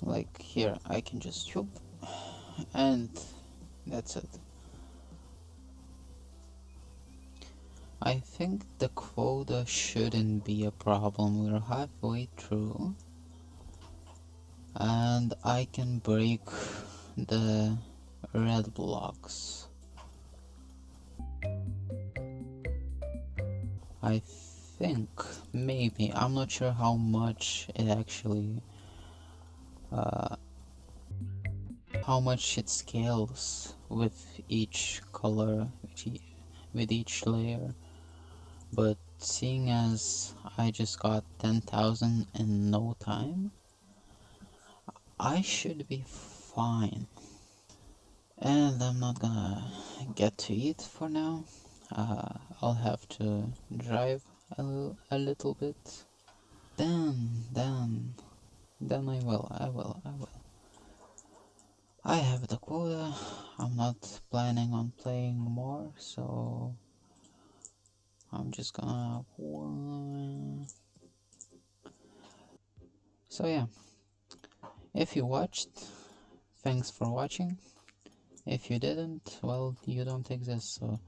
Like here, I can just whoop, and that's it. I think the quota shouldn't be a problem. We're halfway through, and I can break the red blocks. I think, maybe, I'm not sure how much it actually, how much it scales with each color, with each layer, but seeing as I just got 10,000 in no time, I should be fine. And I'm not gonna get to eat for now. I'll have to drive a little bit. Then I will. I have the quota. I'm not planning on playing more, so I'm just gonna. So yeah, if you watched, thanks for watching. If you didn't, well, you don't exist. So,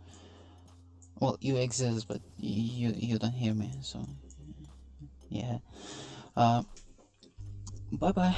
well, you exist, but you don't hear me. So yeah. Bye bye.